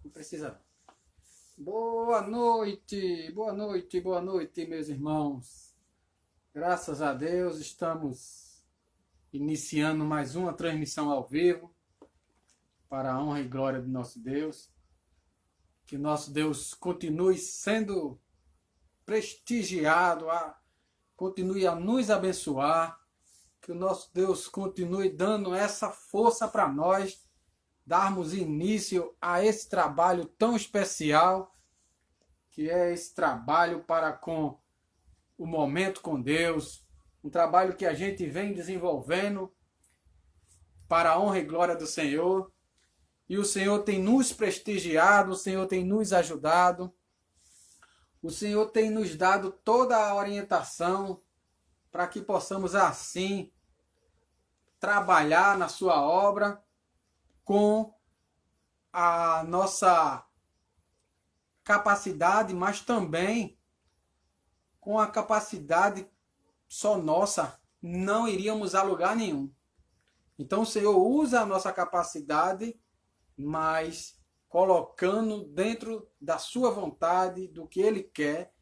Não precisa. Boa noite, meus irmãos. Graças a Deus, estamos iniciando mais uma transmissão ao vivo para a honra e glória do nosso Deus. Que nosso Deus continue sendo prestigiado, continue a nos abençoar. Que o nosso Deus continue dando essa força para nós darmos início a esse trabalho tão especial, que é esse trabalho para com o momento com Deus, um trabalho que a gente vem desenvolvendo para a honra e glória do Senhor, e o Senhor tem nos prestigiado, o Senhor tem nos ajudado, o Senhor tem nos dado toda a orientação para que possamos assim trabalhar na sua obra com a nossa capacidade, mas também com a capacidade só nossa, não iríamos a lugar nenhum. Então o Senhor usa a nossa capacidade, mas colocando dentro da sua vontade, do que Ele quer.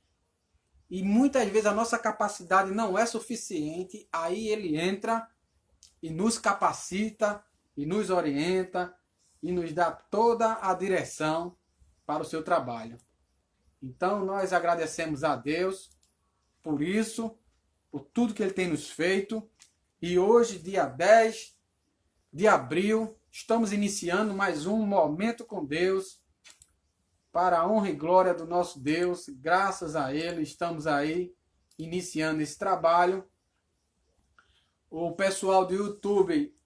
E muitas vezes a nossa capacidade não é suficiente, aí Ele entra e nos capacita, e nos orienta, e nos dá toda a direção para o seu trabalho. Então nós agradecemos a Deus por isso, por tudo que Ele tem nos feito. E hoje, dia 10 de abril, estamos iniciando mais um Momento com Deus, para a honra e glória do nosso Deus. Graças a Ele, estamos aí iniciando esse trabalho. O pessoal do YouTube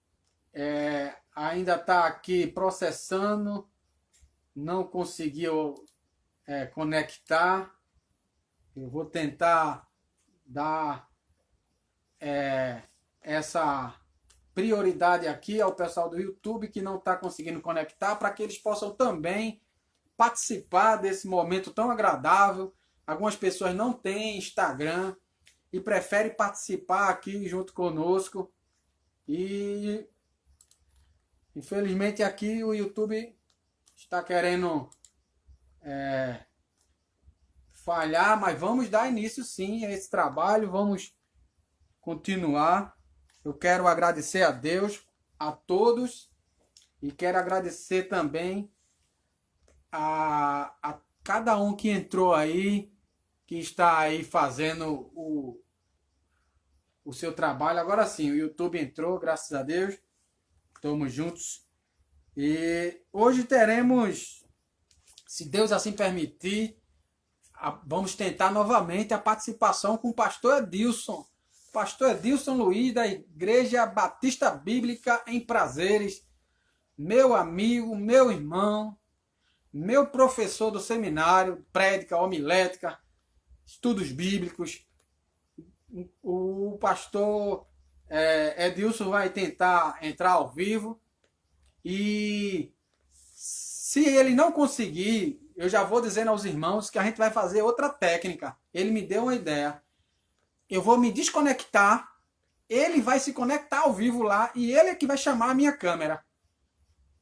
ainda está aqui processando, não conseguiu conectar. Eu vou tentar dar essa prioridade aqui ao pessoal do YouTube que não está conseguindo conectar, para que eles possam também participar desse momento tão agradável. Algumas pessoas não têm Instagram e preferem participar aqui junto conosco. E infelizmente aqui o YouTube está querendo falhar, mas vamos dar início sim a esse trabalho, vamos continuar. Eu quero agradecer a Deus, a todos, e quero agradecer também a cada um que entrou aí, que está aí fazendo o seu trabalho. Agora sim, o YouTube entrou, graças a Deus. Estamos juntos. E hoje teremos, se Deus assim permitir, vamos tentar novamente a participação com o pastor Edilson. Pastor Edilson Luiz, da Igreja Batista Bíblica em Prazeres. Meu amigo, meu irmão, meu professor do seminário, prédica, homilética, estudos bíblicos. O pastor Edilson vai tentar entrar ao vivo, e se ele não conseguir, eu já vou dizendo aos irmãos que a gente vai fazer outra técnica. Ele me deu uma ideia. Eu vou me desconectar, ele vai se conectar ao vivo lá, e ele é que vai chamar a minha câmera.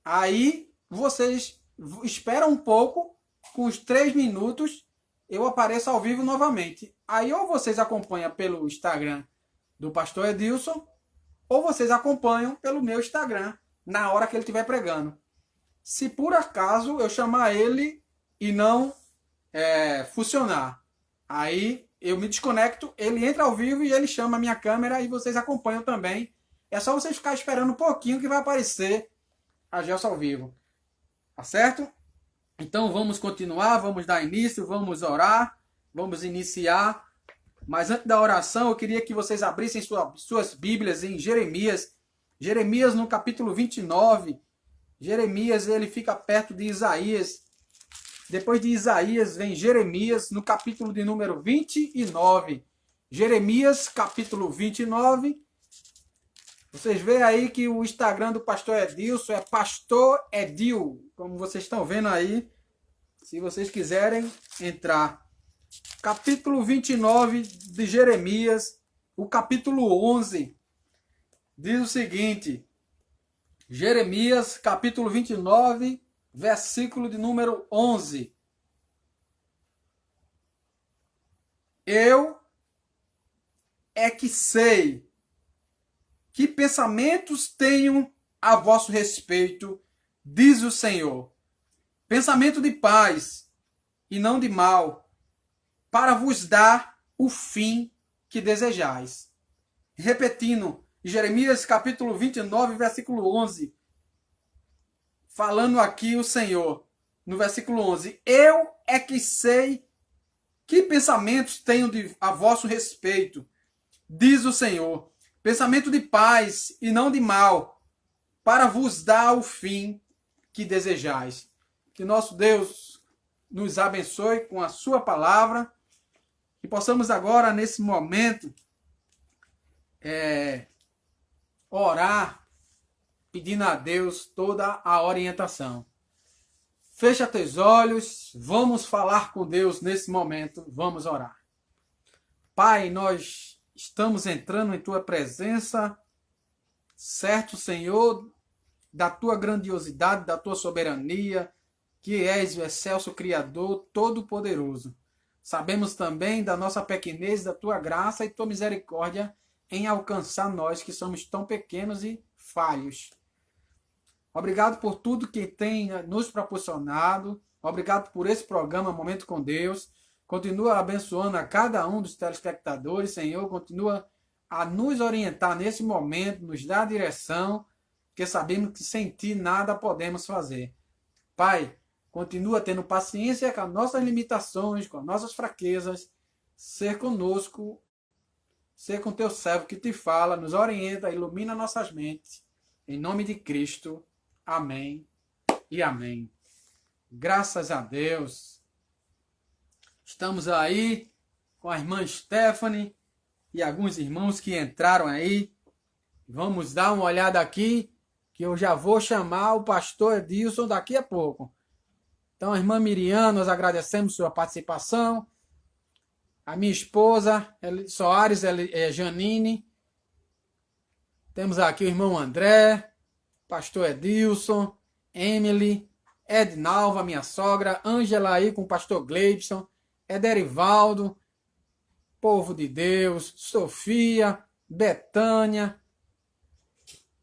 Aí vocês esperam um pouco, com os 3 minutos, eu apareço ao vivo novamente. Aí ou vocês acompanham pelo Instagram do pastor Edilson, ou vocês acompanham pelo meu Instagram, na hora que ele estiver pregando. Se por acaso eu chamar ele e não funcionar, aí eu me desconecto, ele entra ao vivo e ele chama a minha câmera, e vocês acompanham também. É só vocês ficarem esperando um pouquinho que vai aparecer a Gelson ao vivo. Tá certo? Então vamos continuar, vamos dar início, vamos orar, vamos iniciar. Mas antes da oração, eu queria que vocês abrissem suas Bíblias em Jeremias. Jeremias no capítulo 29. Jeremias, ele fica perto de Isaías. Depois de Isaías vem Jeremias no capítulo de número 29. Jeremias, capítulo 29. Vocês veem aí que o Instagram do pastor Edilson é Pastor Edil, como vocês estão vendo aí, se vocês quiserem entrar. Capítulo 29 de Jeremias, o capítulo 11, diz o seguinte: Jeremias, capítulo 29, versículo de número 11. Eu é que sei que pensamentos tenho a vosso respeito, diz o Senhor. Pensamento de paz e não de mal, para vos dar o fim que desejais. Repetindo, Jeremias capítulo 29, versículo 11. Falando aqui o Senhor, no versículo 11. Eu é que sei que pensamentos tenho a vosso respeito, diz o Senhor. Pensamento de paz e não de mal, para vos dar o fim que desejais. Que nosso Deus nos abençoe com a sua palavra e possamos agora, nesse momento, orar, pedindo a Deus toda a orientação. Fecha teus olhos, vamos falar com Deus nesse momento, vamos orar. Pai, nós estamos entrando em tua presença, certo, Senhor, da tua grandiosidade, da tua soberania, que és o excelso Criador Todo-Poderoso. Sabemos também da nossa pequenez, da tua graça e tua misericórdia em alcançar nós que somos tão pequenos e falhos. Obrigado por tudo que tem nos proporcionado. Obrigado por esse programa Momento com Deus. Continua abençoando a cada um dos telespectadores, Senhor. Continua a nos orientar nesse momento, nos dar direção, porque sabemos que sem Ti nada podemos fazer. Pai, continua tendo paciência com as nossas limitações, com as nossas fraquezas. Ser conosco, ser com Teu servo que Te fala, nos orienta, ilumina nossas mentes. Em nome de Cristo. Amém e amém. Graças a Deus. Estamos aí com a irmã Stephanie e alguns irmãos que entraram aí. Vamos dar uma olhada aqui, que eu já vou chamar o pastor Edilson daqui a pouco. Então, a irmã Miriam, nós agradecemos sua participação. A minha esposa, Soares Janine. Temos aqui o irmão André. Pastor Edilson, Emily, Ednalva, minha sogra, Ângela aí com o pastor Gleibson, Ederivaldo, povo de Deus, Sofia, Betânia,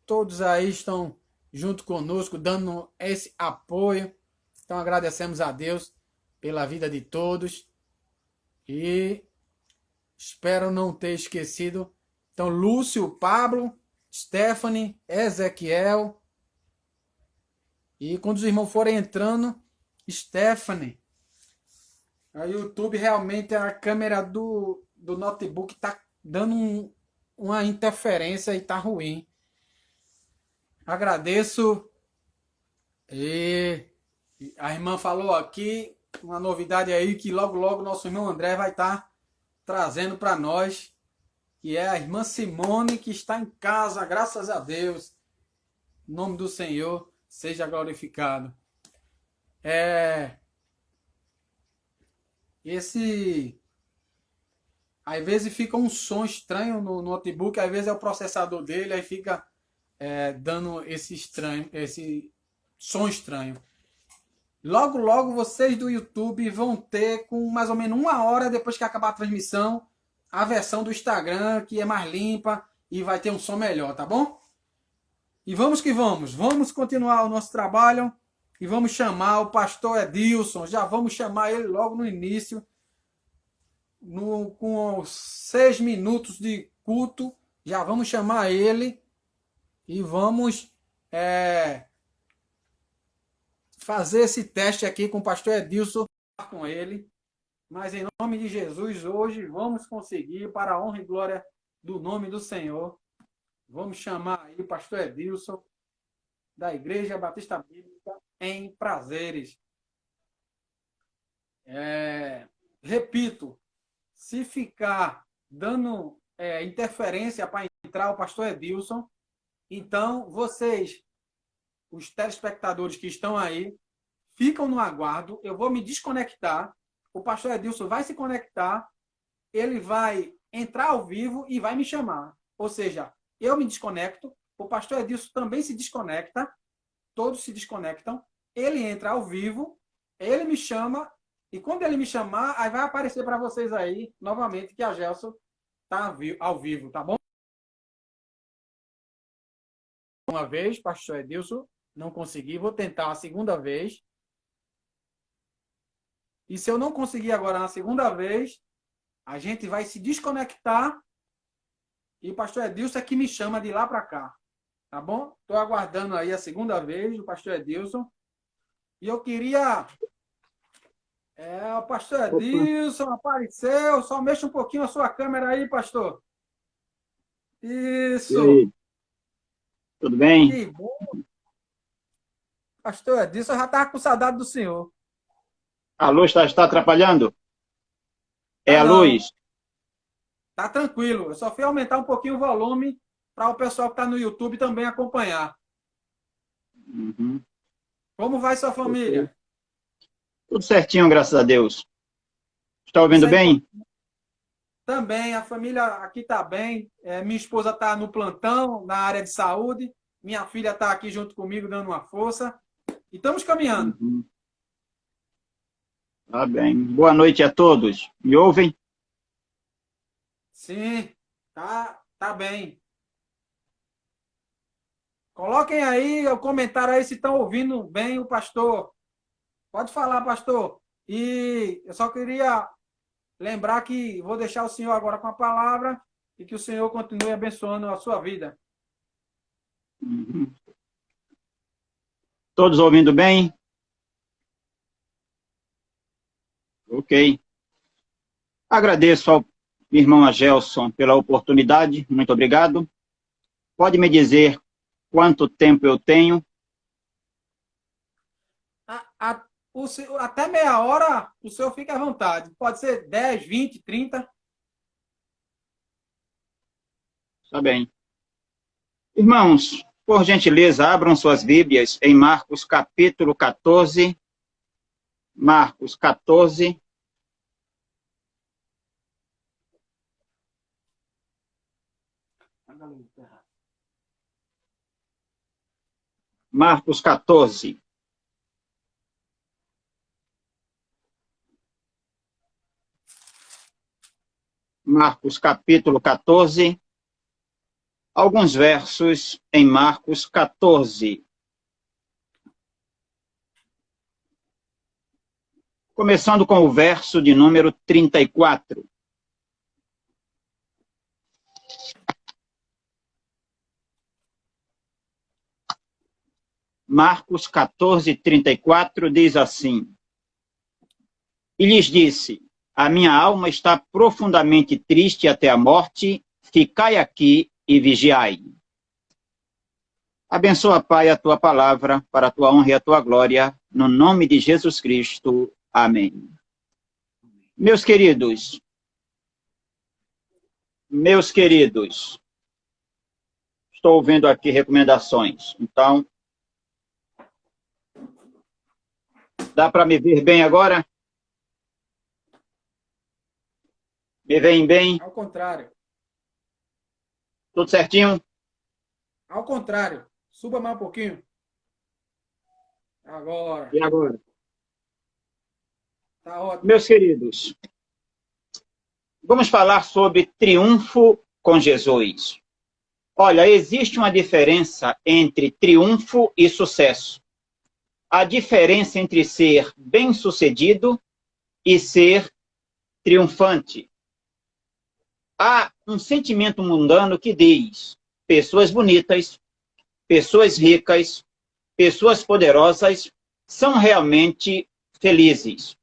todos aí estão junto conosco, dando esse apoio. Então agradecemos a Deus pela vida de todos e espero não ter esquecido. Então, Lúcio, Pablo, Stephanie, Ezequiel. E quando os irmãos forem entrando, Stephanie. O YouTube realmente, a câmera do notebook está dando uma interferência e está ruim. Agradeço. E a irmã falou aqui uma novidade aí que logo logo nosso irmão André vai estar trazendo para nós. Que é a irmã Simone, que está em casa, graças a Deus. Em nome do Senhor, seja glorificado. Às vezes fica um som estranho no notebook, às vezes é o processador dele, aí fica dando esse som estranho. Logo, logo vocês do YouTube vão ter, com mais ou menos 1 hora depois que acabar a transmissão, a versão do Instagram, que é mais limpa e vai ter um som melhor, tá bom? E vamos que vamos. Vamos continuar o nosso trabalho e vamos chamar o pastor Edilson. Já vamos chamar ele logo no início, com os 6 minutos de culto. Já vamos chamar ele e vamos fazer esse teste aqui com o pastor Edilson, com ele. Mas em nome de Jesus, hoje vamos conseguir, para a honra e glória do nome do Senhor. Vamos chamar aí o pastor Edilson, da Igreja Batista Bíblica em Prazeres. Repito, se ficar dando interferência para entrar o pastor Edilson, então vocês, os telespectadores que estão aí, ficam no aguardo. Eu vou me desconectar. O pastor Edilson vai se conectar, ele vai entrar ao vivo e vai me chamar. Ou seja, eu me desconecto, o pastor Edilson também se desconecta, todos se desconectam, ele entra ao vivo, ele me chama, e quando ele me chamar, aí vai aparecer para vocês aí, novamente, que a Gelson está ao vivo, tá bom? Uma vez, pastor Edilson, não consegui, vou tentar uma segunda vez. E se eu não conseguir agora na segunda vez, a gente vai se desconectar e o pastor Edilson é que me chama de lá para cá. Tá bom? Estou aguardando aí a segunda vez o pastor Edilson. E eu queria... o pastor Opa. Edilson apareceu. Só mexa um pouquinho a sua câmera aí, pastor. E Isso. aí, tudo bem? Que bom. Pastor Edilson, eu já estava com saudade do senhor. A luz está atrapalhando? É Tá a não. luz? Tá tranquilo. Eu só fui aumentar um pouquinho o volume para o pessoal que está no YouTube também acompanhar. Uhum. Como vai sua Ok. família? Tudo certinho, graças a Deus. Está Isso ouvindo é importante. bem? Também, a família aqui está bem. Minha esposa está no plantão, na área de saúde. Minha filha está aqui junto comigo, dando uma força. E estamos caminhando. Uhum. Tá bem. Boa noite a todos. Me ouvem? Sim, tá bem. Coloquem aí o comentário aí se estão ouvindo bem o pastor. Pode falar, pastor. E eu só queria lembrar que vou deixar o senhor agora com a palavra e que o senhor continue abençoando a sua vida. Uhum. Todos ouvindo bem? Ok. Agradeço ao irmão Agelson pela oportunidade. Muito obrigado. Pode me dizer quanto tempo eu tenho? A- a- até meia hora o senhor fica à vontade. Pode ser 10, 20, 30. Tá bem. Irmãos, por gentileza, abram suas Bíblias em Marcos capítulo 14. Marcos 14. Marcos 14. Marcos capítulo 14. Alguns versos em Marcos 14. Começando com o verso de número 34. Marcos 14, 34 diz assim: E lhes disse: A minha alma está profundamente triste até a morte, ficai aqui e vigiai. Abençoa, Pai, a tua palavra, para a tua honra e a tua glória, no nome de Jesus Cristo. Amém. Meus queridos, estou ouvindo aqui recomendações. Então, dá para me ver bem agora? Me veem bem? Ao contrário. Tudo certinho? Ao contrário. Suba mais um pouquinho. Agora. E agora? Tá ótimo. Meus queridos, vamos falar sobre triunfo com Jesus. Olha, existe uma diferença entre triunfo e sucesso. A diferença entre ser bem-sucedido e ser triunfante. Há um sentimento mundano que diz: pessoas bonitas, pessoas ricas, pessoas poderosas são realmente felizes.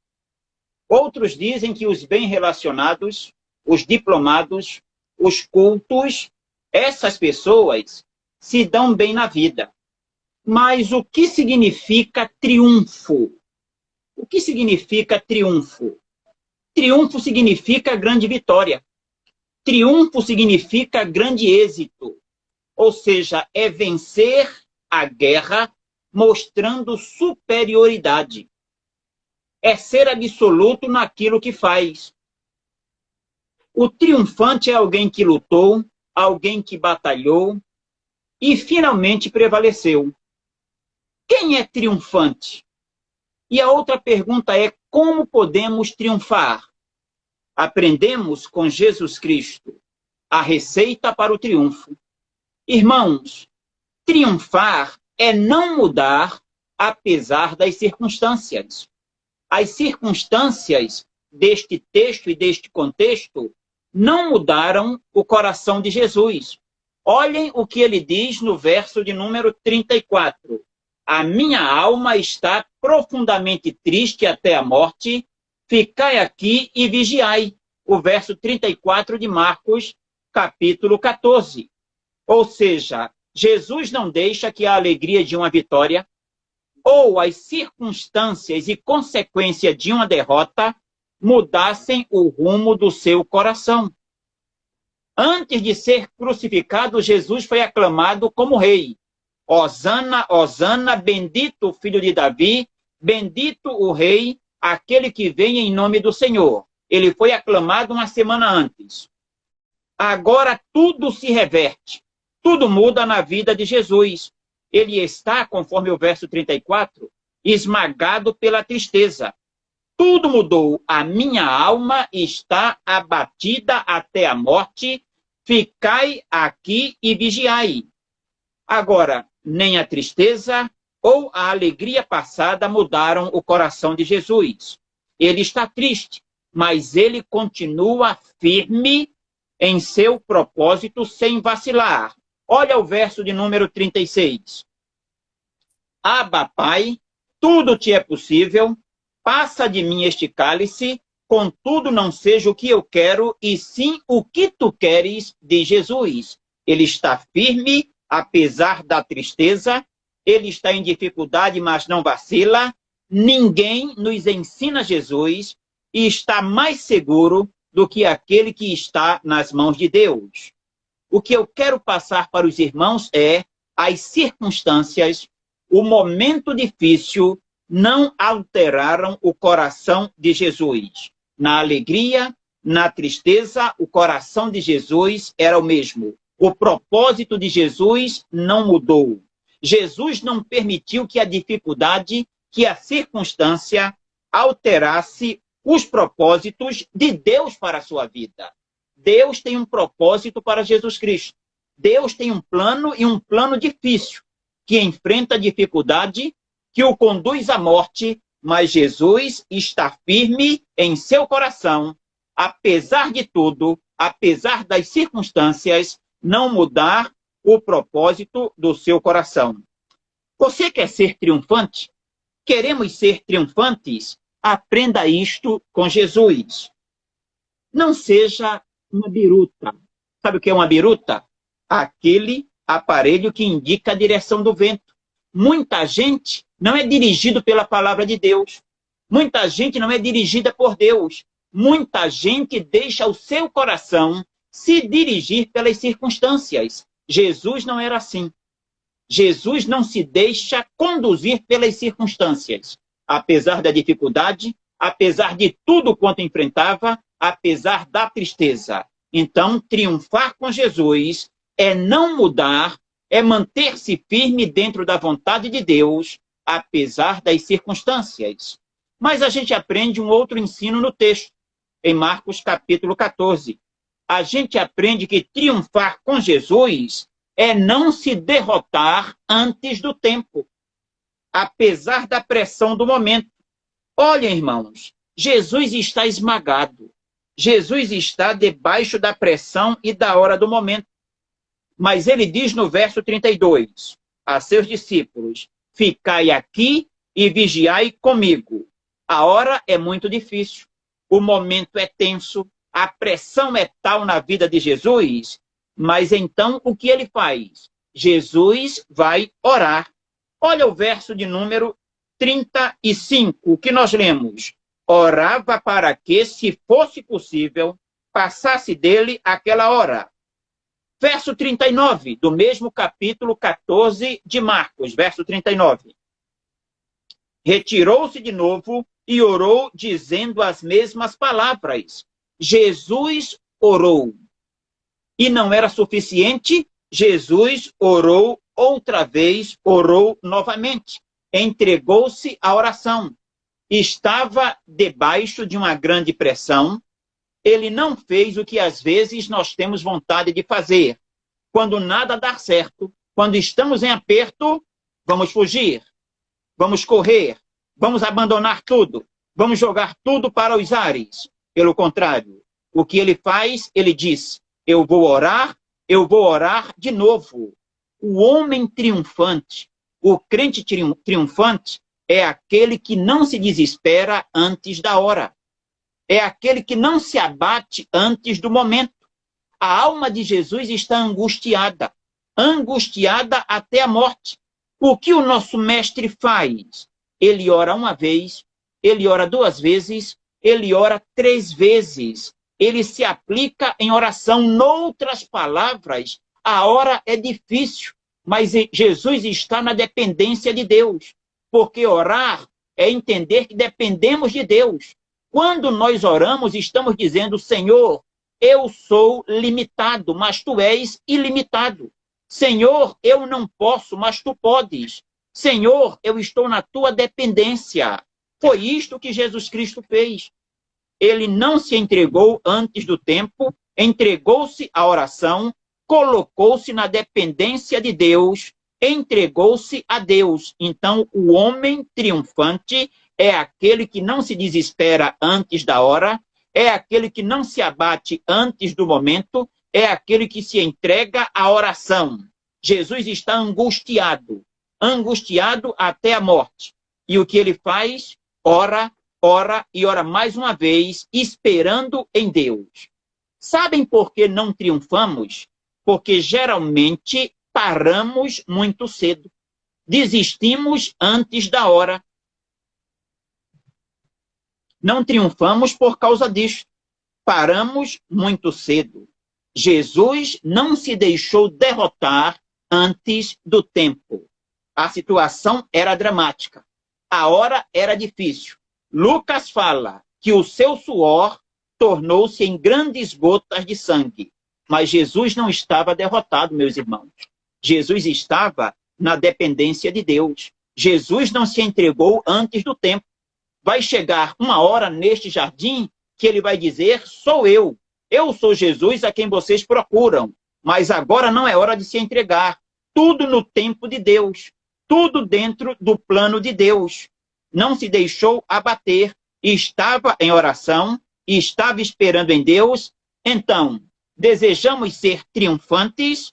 Outros dizem que os bem-relacionados, os diplomados, os cultos, essas pessoas se dão bem na vida. Mas o que significa triunfo? O que significa triunfo? Triunfo significa grande vitória. Triunfo significa grande êxito. Ou seja, é vencer a guerra mostrando superioridade. É ser absoluto naquilo que faz. O triunfante é alguém que lutou, alguém que batalhou e finalmente prevaleceu. quem é triunfante? E a outra pergunta é, como podemos triunfar? Aprendemos com Jesus Cristo a receita para o triunfo. Irmãos, triunfar é não mudar apesar das circunstâncias. As circunstâncias deste texto e deste contexto não mudaram o coração de Jesus. Olhem o que ele diz no verso de número 34. A minha alma está profundamente triste até a morte, ficai aqui e vigiai. O verso 34 de Marcos, capítulo 14. Ou seja, Jesus não deixa que a alegria de uma vitória ou as circunstâncias e consequência de uma derrota mudassem o rumo do seu coração. Antes de ser crucificado, Jesus foi aclamado como rei. Hosana, Hosana, bendito o filho de Davi, bendito o rei, aquele que vem em nome do Senhor. Ele foi aclamado uma semana antes. Agora tudo se reverte, tudo muda na vida de Jesus. Ele está, conforme o verso 34, esmagado pela tristeza. Tudo mudou. A minha alma está abatida até a morte. Ficai aqui e vigiai. Agora, nem a tristeza ou a alegria passada mudaram o coração de Jesus. Ele está triste, mas ele continua firme em seu propósito sem vacilar. Olha o verso de número 36. Abba, Pai, tudo te é possível, passa de mim este cálice, contudo não seja o que eu quero, e sim o que tu queres, de Jesus. Ele está firme, apesar da tristeza, ele está em dificuldade, mas não vacila. Ninguém nos ensina Jesus e está mais seguro do que aquele que está nas mãos de Deus. O que eu quero passar para os irmãos é as circunstâncias, o momento difícil não alteraram o coração de Jesus. Na alegria, na tristeza, o coração de Jesus era o mesmo. O propósito de Jesus não mudou. Jesus não permitiu que a dificuldade, que a circunstância alterasse os propósitos de Deus para a sua vida. Deus tem um propósito para Jesus Cristo. Deus tem um plano e um plano difícil, que enfrenta a dificuldade, que o conduz à morte, mas Jesus está firme em seu coração, apesar de tudo, apesar das circunstâncias, não mudar o propósito do seu coração. Você quer ser triunfante? Queremos ser triunfantes? Aprenda isto com Jesus. Não seja uma biruta. Sabe o que é uma biruta? Aquele aparelho que indica a direção do vento. Muita gente não é dirigido pela palavra de Deus. Muita gente não é dirigida por Deus. Muita gente deixa o seu coração se dirigir pelas circunstâncias. Jesus não era assim. Jesus não se deixa conduzir pelas circunstâncias. Apesar da dificuldade, apesar de tudo quanto enfrentava, apesar da tristeza. Então, triunfar com Jesus é não mudar, é manter-se firme dentro da vontade de Deus, apesar das circunstâncias. Mas a gente aprende um outro ensino no texto, em Marcos capítulo 14. A gente aprende que triunfar com Jesus é não se derrotar antes do tempo, apesar da pressão do momento. Olha, irmãos, Jesus está esmagado. Jesus está debaixo da pressão e da hora do momento. Mas ele diz no verso 32 a seus discípulos: ficai aqui e vigiai comigo. A hora é muito difícil, o momento é tenso, a pressão é tal na vida de Jesus, mas então o que ele faz? Jesus vai orar. Olha o verso de número 35, o que nós lemos. Orava para que, se fosse possível, passasse dele aquela hora. Verso 39, do mesmo capítulo 14 de Marcos, verso 39. Retirou-se de novo e orou, dizendo as mesmas palavras. Jesus orou. E não era suficiente, Jesus orou outra vez, orou novamente. entregou-se à oração. Estava debaixo de uma grande pressão. Ele não fez o que às vezes nós temos vontade de fazer. Quando nada dá certo, quando estamos em aperto, vamos fugir, vamos correr, vamos abandonar tudo, vamos jogar tudo para os ares. Pelo contrário, o que ele faz, ele diz, eu vou orar de novo. O homem triunfante, o crente triunfante, é aquele que não se desespera antes da hora. É aquele que não se abate antes do momento. A alma de Jesus está angustiada, angustiada até a morte. O que o nosso mestre faz? Ele ora uma vez, ele ora duas vezes, ele ora três vezes. Ele se aplica em oração. Noutras palavras, a hora é difícil, mas Jesus está na dependência de Deus. Porque orar é entender que dependemos de Deus. Quando nós oramos, estamos dizendo, Senhor, eu sou limitado, mas tu és ilimitado. Senhor, eu não posso, mas tu podes. Senhor, eu estou na tua dependência. Foi isto que Jesus Cristo fez. Ele não se entregou antes do tempo, entregou-se à oração, colocou-se na dependência de Deus, entregou-se a Deus. Então, o homem triunfante é aquele que não se desespera antes da hora, é aquele que não se abate antes do momento, é aquele que se entrega à oração. Jesus está angustiado, angustiado até a morte. E o que ele faz? Ora, ora e ora mais uma vez, esperando em Deus. Sabem por que não triunfamos? Porque geralmente paramos muito cedo. Desistimos antes da hora. Não triunfamos por causa disso. Paramos muito cedo. Jesus não se deixou derrotar antes do tempo. A situação era dramática. A hora era difícil. Lucas fala que o seu suor tornou-se em grandes gotas de sangue. Mas Jesus não estava derrotado, meus irmãos. Jesus estava na dependência de Deus. Jesus não se entregou antes do tempo. Vai chegar uma hora neste jardim que ele vai dizer, sou eu. Eu sou Jesus a quem vocês procuram. Mas agora não é hora de se entregar. Tudo no tempo de Deus. Tudo dentro do plano de Deus. Não se deixou abater. Estava em oração. Estava esperando em Deus. Então, desejamos ser triunfantes?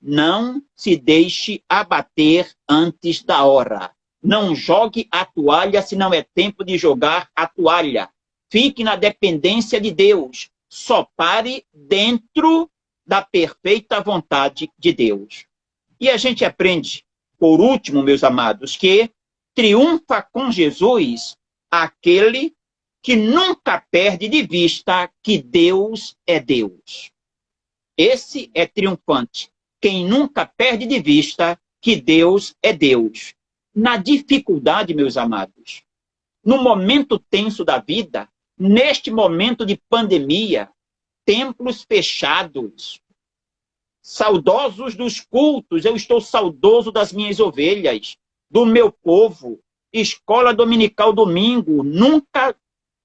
Não se deixe abater antes da hora. Não jogue a toalha se não é tempo de jogar a toalha. Fique na dependência de Deus. Só pare dentro da perfeita vontade de Deus. E a gente aprende, por último, meus amados, que triunfa com Jesus aquele que nunca perde de vista que Deus é Deus. Esse é triunfante. Quem nunca perde de vista que Deus é Deus. Na dificuldade, meus amados, no momento tenso da vida, neste momento de pandemia, templos fechados, saudosos dos cultos, eu estou saudoso das minhas ovelhas, do meu povo, escola dominical domingo, nunca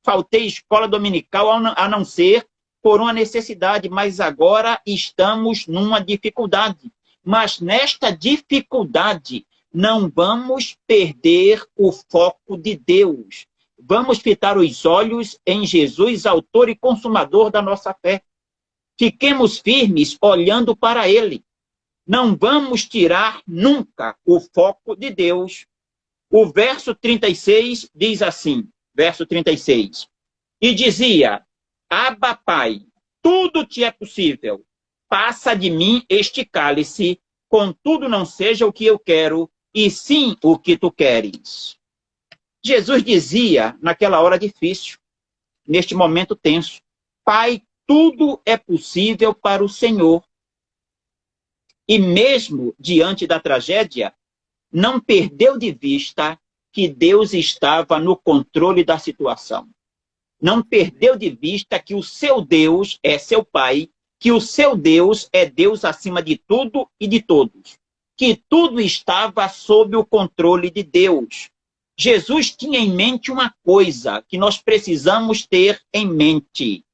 faltei escola dominical a não ser por uma necessidade, mas agora estamos numa dificuldade. Mas nesta dificuldade, não vamos perder o foco de Deus. Vamos fitar os olhos em Jesus, autor e consumador da nossa fé. Fiquemos firmes olhando para Ele. Não vamos tirar nunca o foco de Deus. O verso 36 diz assim, verso 36. E dizia, Abba, Pai, tudo te é possível. Passa de mim este cálice, contudo não seja o que eu quero, e sim o que tu queres. Jesus dizia, naquela hora difícil, neste momento tenso, Pai, tudo é possível para o Senhor. E mesmo diante da tragédia, não perdeu de vista que Deus estava no controle da situação. Não perdeu de vista que o seu Deus é seu Pai, que o seu Deus é Deus acima de tudo e de todos. que tudo estava sob o controle de Deus. Jesus tinha em mente uma coisa que nós precisamos ter em mente.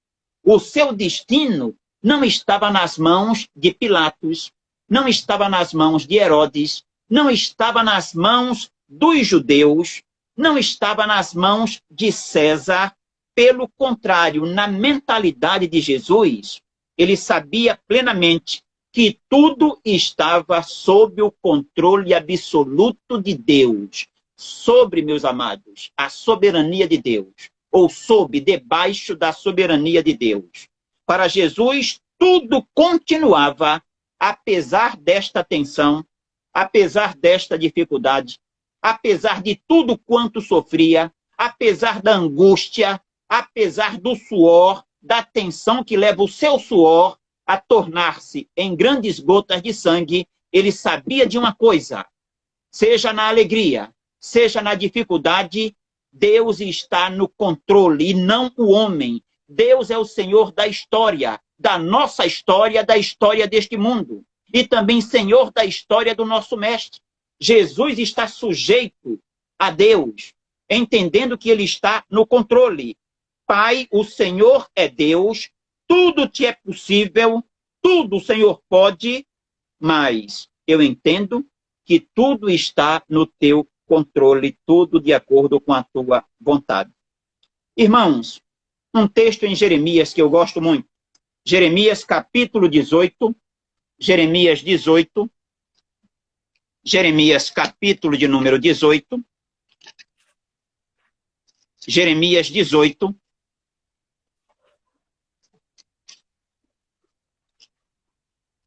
O seu destino não estava nas mãos de Pilatos, não estava nas mãos de Herodes, não estava nas mãos dos judeus, não estava nas mãos de César. Pelo contrário, na mentalidade de Jesus, ele sabia plenamente que tudo estava sob o controle absoluto de Deus. Sobre, meus amados, a soberania de Deus, ou sob, debaixo da soberania de Deus. Para Jesus, tudo continuava, apesar desta tensão, apesar desta dificuldade, apesar de tudo quanto sofria, apesar da angústia, apesar do suor, da tensão que leva o seu suor a tornar-se em grandes gotas de sangue, ele sabia de uma coisa, seja na alegria, seja na dificuldade, Deus está no controle e não o homem. Deus é o Senhor da história, da nossa história, da história deste mundo. E também Senhor da história do nosso Mestre. Jesus está sujeito a Deus, entendendo que ele está no controle. Pai, o Senhor é Deus, tudo te é possível, tudo o Senhor pode, mas eu entendo que tudo está no teu controle, tudo de acordo com a tua vontade. Irmãos, um texto em Jeremias que eu gosto muito. Jeremias capítulo 18, Jeremias 18, Jeremias capítulo de número 18, Jeremias 18,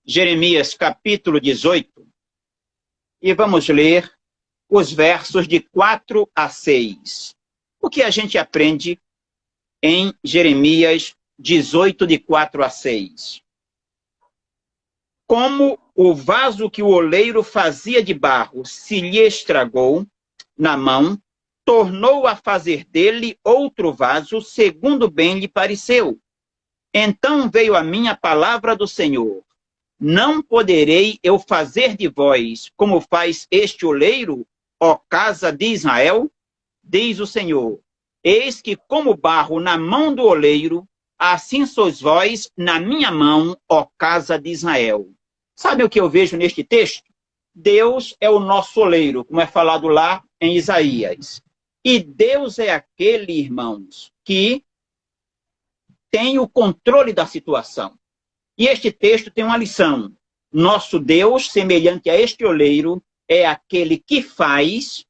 Jeremias capítulo 18, e vamos ler os versos de 4 a 6. O que a gente aprende em Jeremias 18, de 4 a 6? Como o vaso que o oleiro fazia de barro se lhe estragou na mão, tornou a fazer dele outro vaso, segundo bem lhe pareceu. Então veio a mim a palavra do Senhor. Não poderei eu fazer de vós como faz este oleiro, ó casa de Israel? Diz o Senhor. Eis que como barro na mão do oleiro, assim sois vós na minha mão, ó casa de Israel. Sabe o que eu vejo neste texto? Deus é o nosso oleiro, como é falado lá em Isaías. E Deus é aquele, irmãos, que tem o controle da situação. E este texto tem uma lição. Nosso Deus, semelhante a este oleiro, é aquele que faz,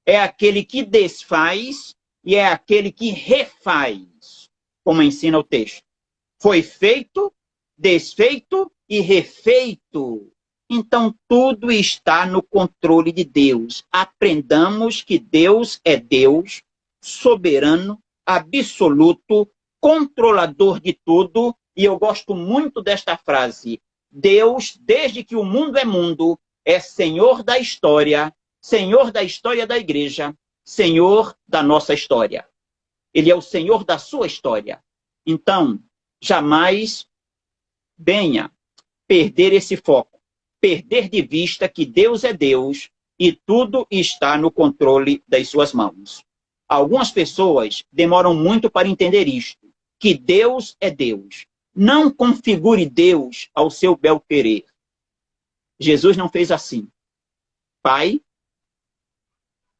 é aquele que desfaz e é aquele que refaz, como ensina o texto. Foi feito, desfeito e refeito. Então, tudo está no controle de Deus. Aprendamos que Deus é Deus, soberano, absoluto, controlador de tudo. E eu gosto muito desta frase. Deus, desde que o mundo é mundo, é Senhor da história da igreja, Senhor da nossa história. Ele é o Senhor da sua história. Então, jamais venha perder esse foco, perder de vista que Deus é Deus e tudo está no controle das suas mãos. Algumas pessoas demoram muito para entender isto, que Deus é Deus. Não configure Deus ao seu bel querer. Jesus não fez assim. Pai,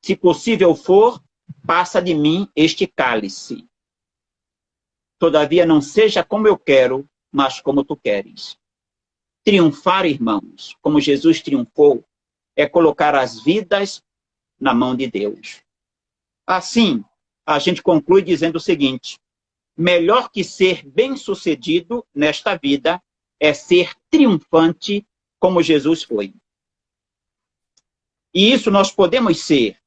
se possível for, passa de mim este cálice. Todavia não seja como eu quero, mas como tu queres. Triunfar, irmãos, como Jesus triunfou, é colocar as vidas na mão de Deus. Assim, a gente conclui dizendo o seguinte: melhor que ser bem-sucedido nesta vida é ser triunfante como Jesus foi. E isso nós podemos ser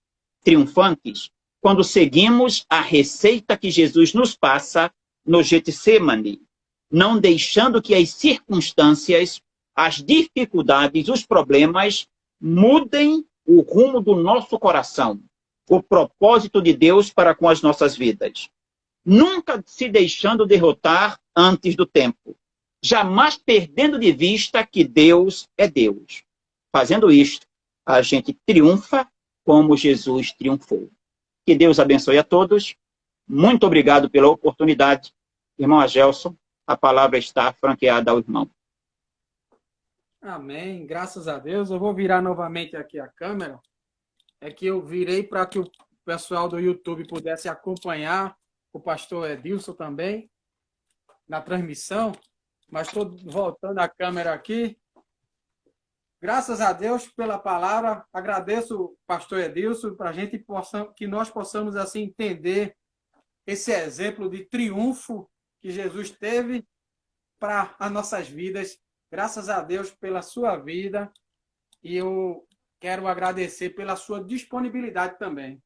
triunfantes quando seguimos a receita que Jesus nos passa no Getsemane, não deixando que as circunstâncias, as dificuldades, os problemas mudem o rumo do nosso coração, o propósito de Deus para com as nossas vidas. Nunca se deixando derrotar antes do tempo, jamais perdendo de vista que Deus é Deus. fazendo isto, a gente triunfa como Jesus triunfou. Que Deus abençoe a todos. Muito obrigado pela oportunidade. Irmão Agelson, a palavra está franqueada ao irmão. Amém. Graças a Deus. Eu vou virar novamente aqui a câmera. É que eu virei para que o pessoal do YouTube pudesse acompanhar o pastor Edilson também na transmissão. Mas estou voltando a câmera aqui. Graças a Deus pela palavra. Agradeço, pastor Edilson, para a gente que nós possamos assim entender esse exemplo de triunfo que Jesus teve para as nossas vidas. Graças a Deus pela sua vida. E eu quero agradecer pela sua disponibilidade também.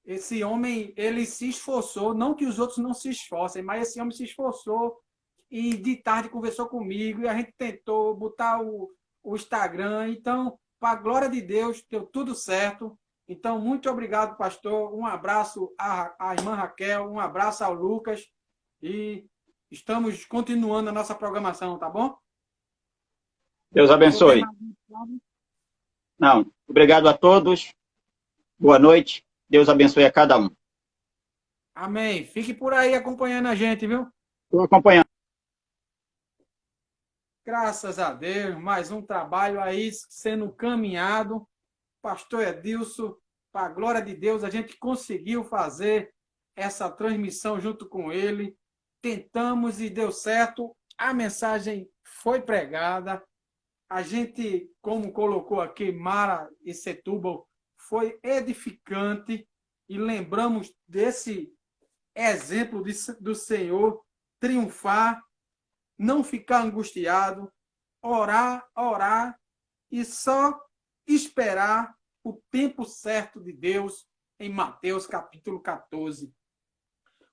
Esse homem, ele se esforçou, não que os outros não se esforcem, mas esse homem se esforçou e de tarde conversou comigo e a gente tentou botar o Instagram. Então, para a glória de Deus, deu tudo certo. Então, muito obrigado, pastor. Um abraço à irmã Raquel, um abraço ao Lucas e estamos continuando a nossa programação, tá bom? Deus abençoe. Não, obrigado a todos. Boa noite. Deus abençoe a cada um. Amém. Fique por aí acompanhando a gente, viu? Estou acompanhando. Graças a Deus, mais um trabalho aí sendo caminhado. Pastor Edilson, para a glória de Deus, a gente conseguiu fazer essa transmissão junto com ele. Tentamos e deu certo. A mensagem foi pregada. A gente, como colocou aqui, Mara e Setúbal, foi edificante e lembramos desse exemplo do Senhor triunfar, não ficar angustiado, orar e só esperar o tempo certo de Deus em Mateus capítulo 14.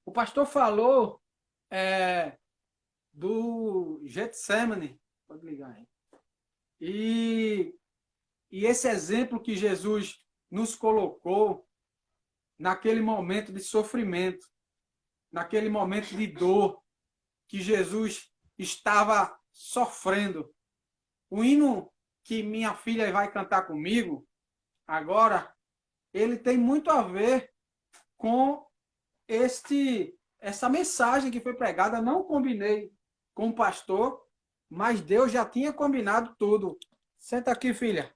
O pastor falou do Getsemane, pode ligar aí. E esse exemplo que Jesus nos colocou naquele momento de sofrimento, naquele momento de dor que Jesus estava sofrendo. O hino que minha filha vai cantar comigo agora, ele tem muito a ver com essa mensagem que foi pregada. Não combinei com o pastor, mas Deus já tinha combinado tudo. Senta aqui, filha.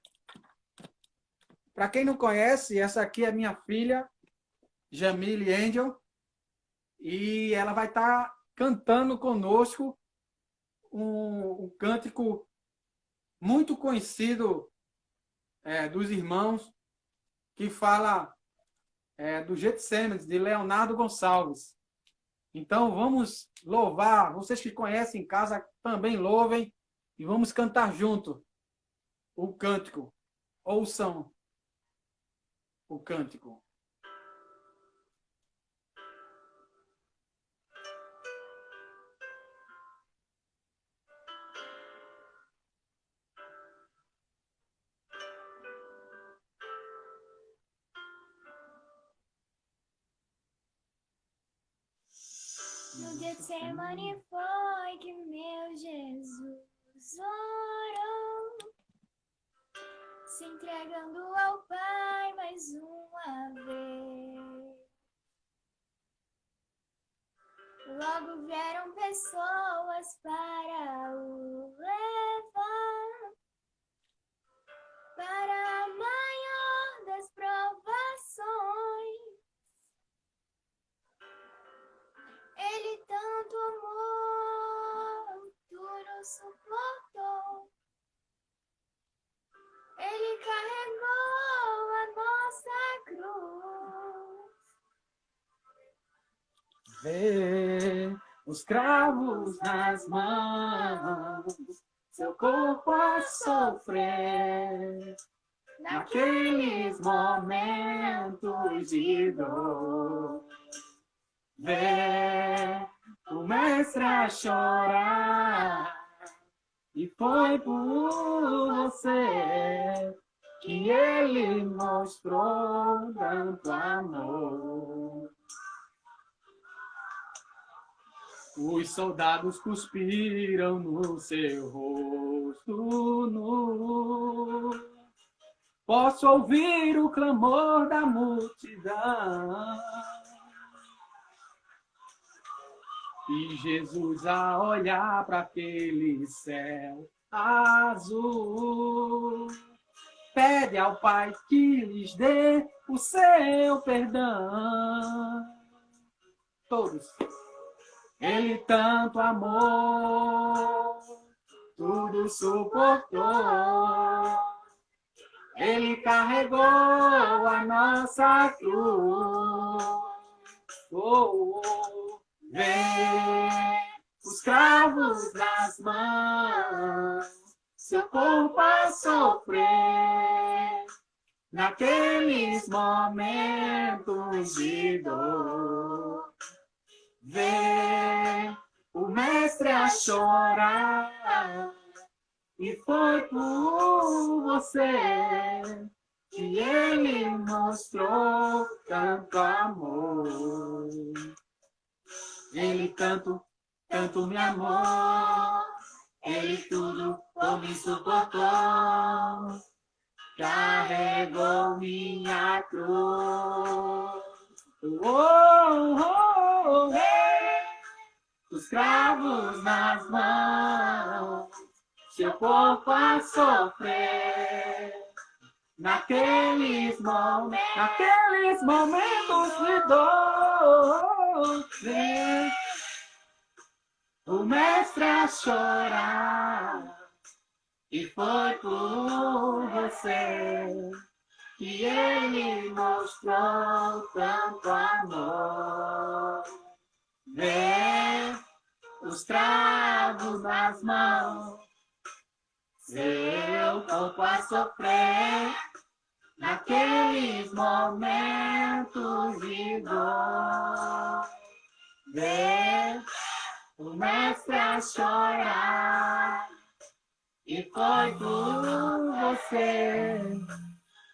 Para quem não conhece, essa aqui é minha filha, Jamile Angel, e ela vai estar cantando conosco um cântico muito conhecido dos irmãos, que fala do Getsemane, de Leonardo Gonçalves. Então, vamos louvar. Vocês que conhecem em casa, também louvem, e vamos cantar junto o cântico. Ouçam o cântico. No Getsemane foi que meu Jesus orou, se entregando ao Pai mais uma vez. Logo vieram pessoas para o levar para a maior das provações. Ele tanto amor, tudo suportou. Ele carregou a nossa cruz. Vê os cravos nas mãos, seu corpo a sofrer, naqueles momentos de dor. Vê o mestre a chorar, e foi por você que ele mostrou tanto amor. Os soldados cuspiram no seu rosto nu. Posso ouvir o clamor da multidão. E Jesus a olhar para aquele céu azul, pede ao Pai que lhes dê o seu perdão. Todos. Ele tanto amou, tudo suportou. Ele carregou a nossa cruz. Oh, oh. Vem os cravos nas mãos, seu corpo a sofrer naqueles momentos de dor. Vê o mestre a chorar, e foi por você que ele mostrou tanto amor. Ele tanto me amou, ele tudo por me suportou, carregou minha cruz. Oh, oh, oh, os cravos nas mãos, seu corpo a sofrer naqueles momentos de dor. Vem o mestre a chorar, e foi por você que ele mostrou tanto amor. Vê os cravos nas mãos, seu corpo a sofrer naqueles momentos de dor. Vê o mestre a chorar, e foi por você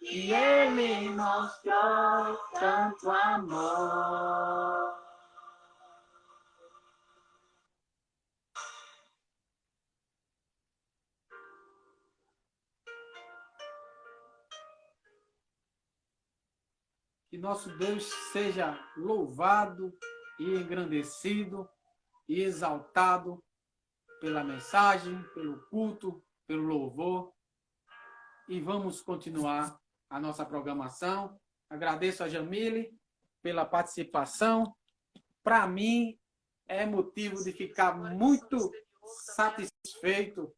que ele mostrou tanto amor. Que nosso Deus seja louvado e engrandecido e exaltado pela mensagem, pelo culto, pelo louvor. E vamos continuar a nossa programação. Agradeço a Jamile pela participação. Para mim, é motivo de ficar muito satisfeito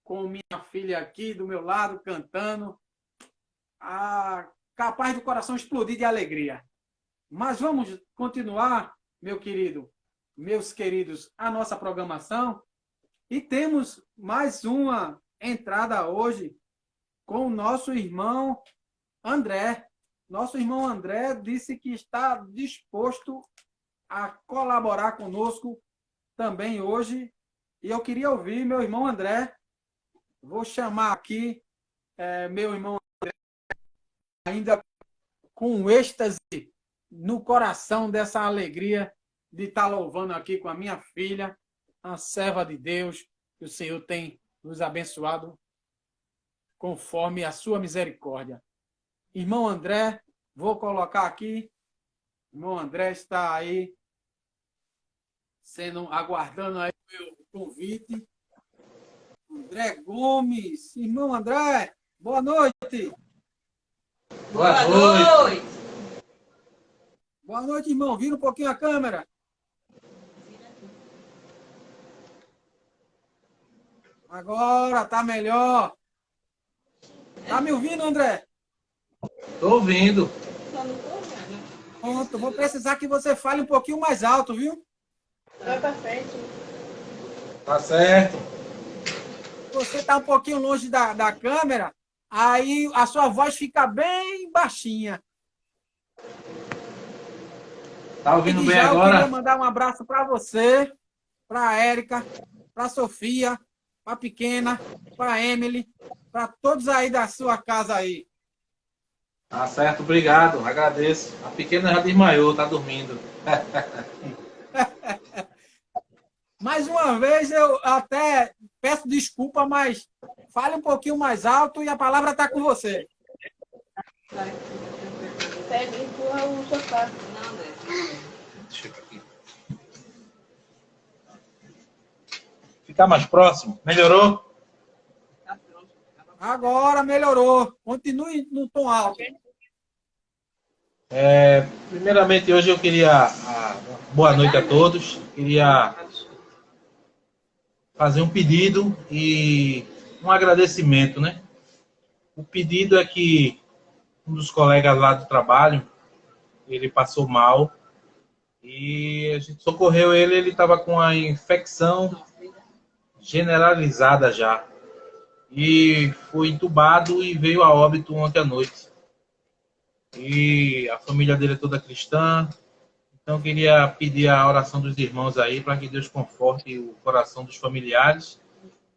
com minha filha aqui do meu lado, cantando. Capaz do coração explodir de alegria. Mas vamos continuar, meus queridos, a nossa programação. E temos mais uma entrada hoje com o nosso irmão André. Nosso irmão André disse que está disposto a colaborar conosco também hoje. E eu queria ouvir meu irmão André. Vou chamar aqui meu irmão André, ainda com êxtase no coração dessa alegria de estar louvando aqui com a minha filha, a serva de Deus, que o Senhor tem nos abençoado conforme a sua misericórdia. Irmão André, vou colocar aqui. Irmão André está aí, aguardando aí o meu convite. André Gomes. Irmão André, boa noite. Boa noite. Boa noite, irmão. Vira um pouquinho a câmera. Agora tá melhor. Tá me ouvindo, André? Tô ouvindo. Pronto, vou precisar que você fale um pouquinho mais alto, viu? Vai pra frente. Tá certo. Você tá um pouquinho longe da câmera, aí a sua voz fica bem baixinha. Tá ouvindo E bem já agora? Eu queria mandar um abraço para você, para a Érica, para a Sofia, para a Pequena, para a Emily, para todos aí da sua casa aí. Tá certo, obrigado. Agradeço. A pequena já desmaiou, tá dormindo. Mais uma vez, eu até peço desculpa, mas fale um pouquinho mais alto e a palavra está com você. Pega e empurra o sofá. Deixa eu aqui. Ficar mais próximo. Melhorou? Agora melhorou. Continue no tom alto. Primeiramente, hoje eu queria... boa noite a todos. Queria fazer um pedido e um agradecimento, né? O pedido é que um dos colegas lá do trabalho, ele passou mal e a gente socorreu ele, ele estava com a infecção generalizada já. E foi entubado e veio a óbito ontem à noite. E a família dele é toda cristã. Então eu queria pedir a oração dos irmãos aí para que Deus conforte o coração dos familiares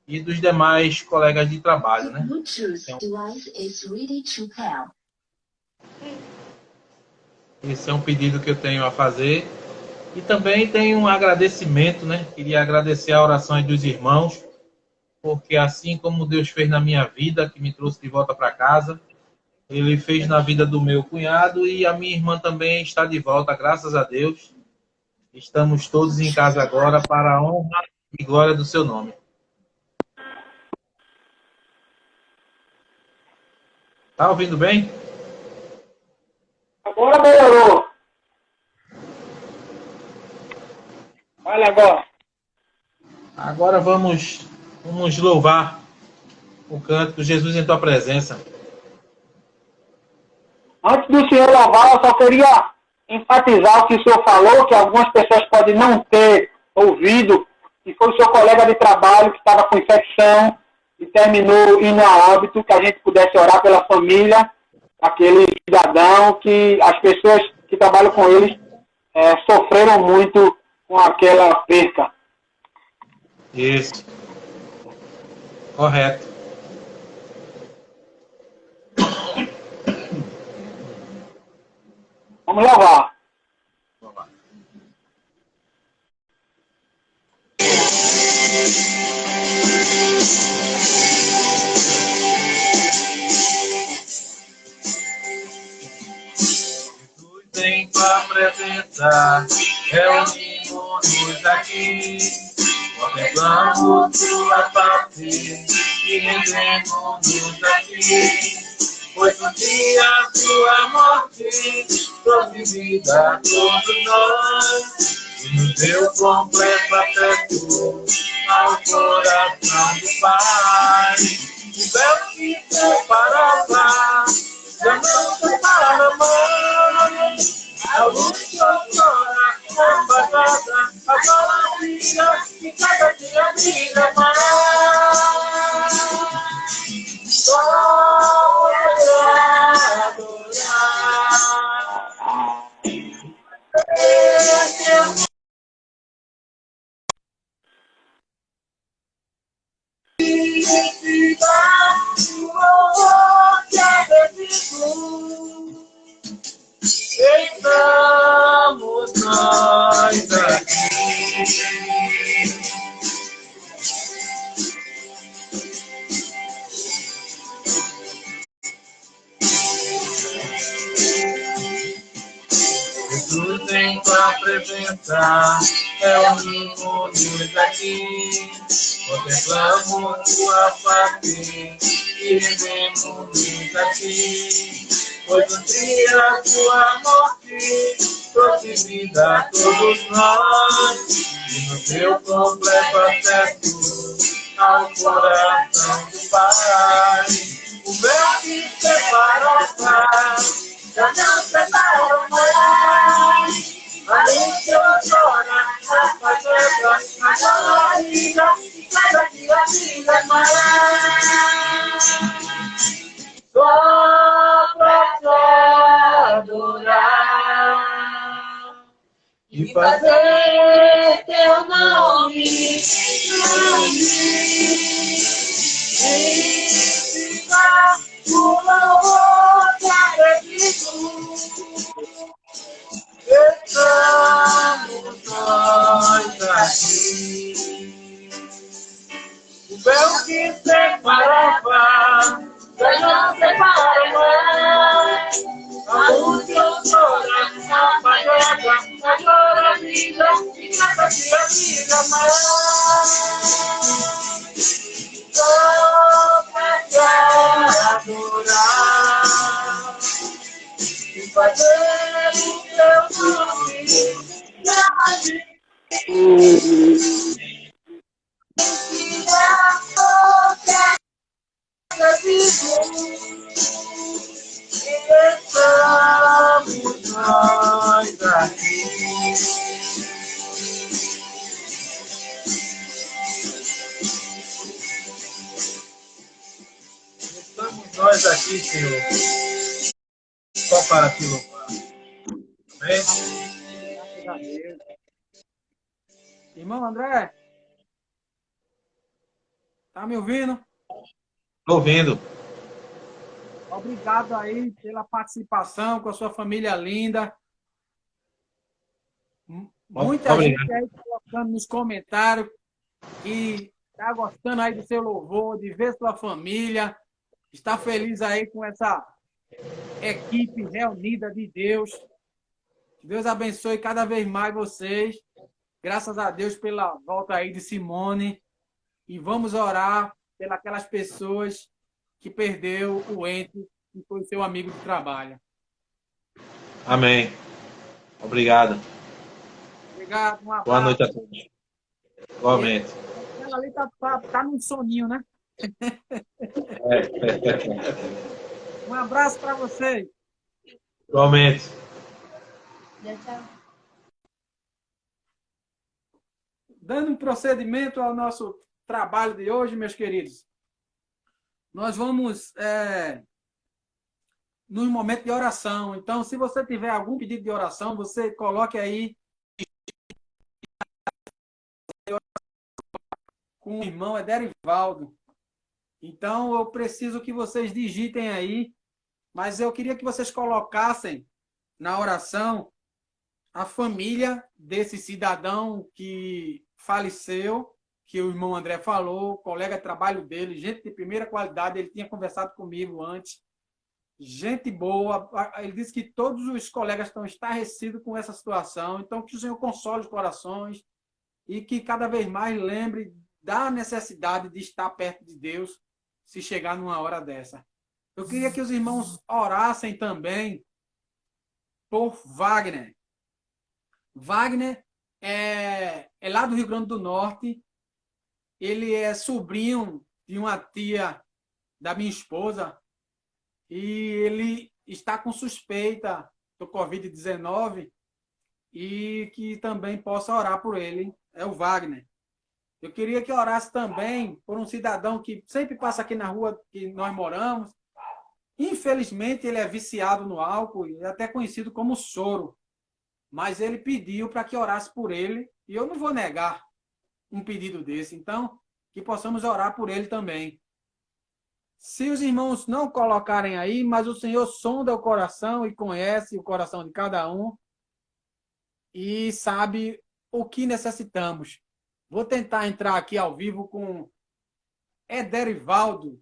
e dos demais colegas de trabalho, né? Esse é um pedido que eu tenho a fazer. E também tem um agradecimento, né? Queria agradecer a oração aí dos irmãos, porque assim como Deus fez na minha vida, que me trouxe de volta para casa, Ele fez na vida do meu cunhado e a minha irmã também está de volta, graças a Deus. Estamos todos em casa agora para a honra e glória do seu nome. Tá ouvindo bem? Agora melhorou. Olha agora. Agora vamos louvar o cântico Jesus em Tua Presença. Antes do senhor louvar, eu só queria enfatizar o que o senhor falou, que algumas pessoas podem não ter ouvido, que foi o seu colega de trabalho que estava com infecção e terminou indo a óbito, que a gente pudesse orar pela família, aquele cidadão, que as pessoas que trabalham com eles sofreram muito com aquela perca. Isso. Correto. Vamos louvar. Vem pra presença, reunimos-nos aqui, contemplamos tua face e rendemos-nos aqui, pois um dia tua morte trouxe vida a todos nós, e nos deu completo afeto ao coração do Pai. O véu que separava já não separa mais. A luz agora apagada, agora brilha e cada dia brilha mais. Só para adorar. Estamos nós aqui. Jesus vem pra presença, reunimos-nos aqui, contemplamos tua face e rendemos-nos aqui, pois um dia tua morte trouxe vida a todos nós, e nos deu completo acesso ao coração do Pai. O véu que separava já não separa mais. A luz agora apagada, agora brilha e cada dia brilha mais. Só pra te adorar e fazer teu nome ensinar o louvor que acredito. Estamos nós aqui. fazer o teu nome estamos nós aqui. Estamos nós aqui, Senhor, só para te louvar. Amém? Graças a Deus. Irmão André, tá me ouvindo? Estou ouvindo. Obrigado aí pela participação com a sua família linda. Muita Obrigado. gente aí colocando nos comentários que está gostando aí do seu louvor, de ver sua família, está feliz aí com essa equipe reunida de Deus. Que Deus abençoe cada vez mais vocês. Graças a Deus pela volta aí de Simone. E vamos orar pelas pessoas que perdeu o ente que foi seu amigo de trabalho. Amém. Obrigado. Obrigado, um abraço. Boa noite a todos. Igualmente. Ela ali tá num soninho, né? Um abraço para vocês. Igualmente. Tchau. Dando um procedimento ao nosso trabalho de hoje, meus queridos, nós vamos num momento de oração. Então, se você tiver algum pedido de oração, você coloque aí com o irmão Ederivaldo. Então, eu preciso que vocês digitem aí, mas eu queria que vocês colocassem na oração a família desse cidadão que faleceu, que o irmão André falou, colega de trabalho dele, gente de primeira qualidade, ele tinha conversado comigo antes, gente boa, ele disse que todos os colegas estão estarrecidos com essa situação, então que o Senhor console os corações e que cada vez mais lembre da necessidade de estar perto de Deus se chegar numa hora dessa. Eu queria que os irmãos orassem também por Wagner. Wagner é lá do Rio Grande do Norte. Ele é sobrinho de uma tia da minha esposa e ele está com suspeita do Covid-19 e que também possa orar por ele. É o Wagner. Eu queria que orasse também por um cidadão que sempre passa aqui na rua que nós moramos. Infelizmente, ele é viciado no álcool e é até conhecido como Soro. Mas ele pediu para que orasse por ele e eu não vou negar um pedido desse. Então, que possamos orar por ele também. Se os irmãos não colocarem aí, mas o Senhor sonda o coração e conhece o coração de cada um e sabe o que necessitamos. Vou tentar entrar aqui ao vivo com Ederivaldo.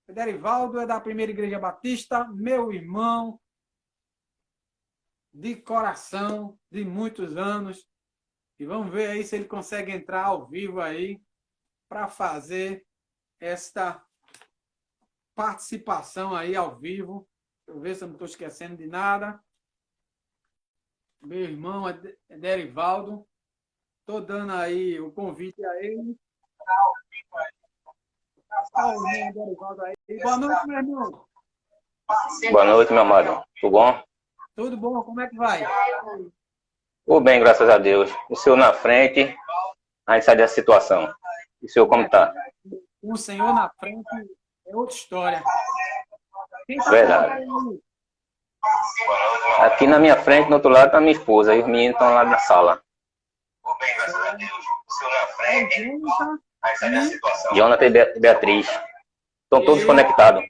Ederivaldo é da Primeira Igreja Batista, meu irmão de coração, de muitos anos. E vamos ver aí se ele consegue entrar ao vivo aí para fazer esta participação aí ao vivo. Deixa eu ver se eu não estou esquecendo de nada. Meu irmão Ederivaldo. Estou dando aí o convite a ele. Boa noite, meu irmão. Boa noite, meu amado. Tudo bom? Tudo bom? Como é que vai? Tudo bem, graças a Deus. O senhor na frente, a gente sai dessa situação. E o senhor como está? O Senhor na frente é outra história. Quem tá Verdade. falando Aqui na minha frente, do outro lado, está minha esposa. E os meninos estão lá na sala. aí? É Jonathan Jonathan e Beatriz. Estão todos conectados.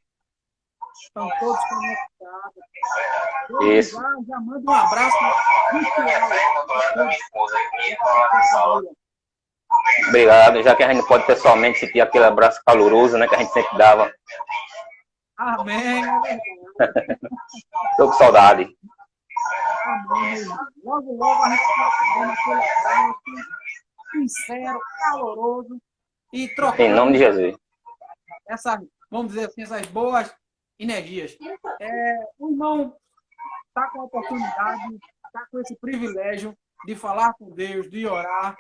Estão todos conectados. Isso. Já manda um abraço virtual. Obrigado. Já que a gente não pode pessoalmente sentir aquele abraço caloroso, né, que a gente sempre dava. Amém. Estou com saudade. Amém. Logo, logo a gente vai fazendo aquele abraço sincero, caloroso e Em trocando nome de Jesus. essas, vamos dizer assim, essas boas energias. O irmão está com a oportunidade, está com esse privilégio de falar com Deus, de orar.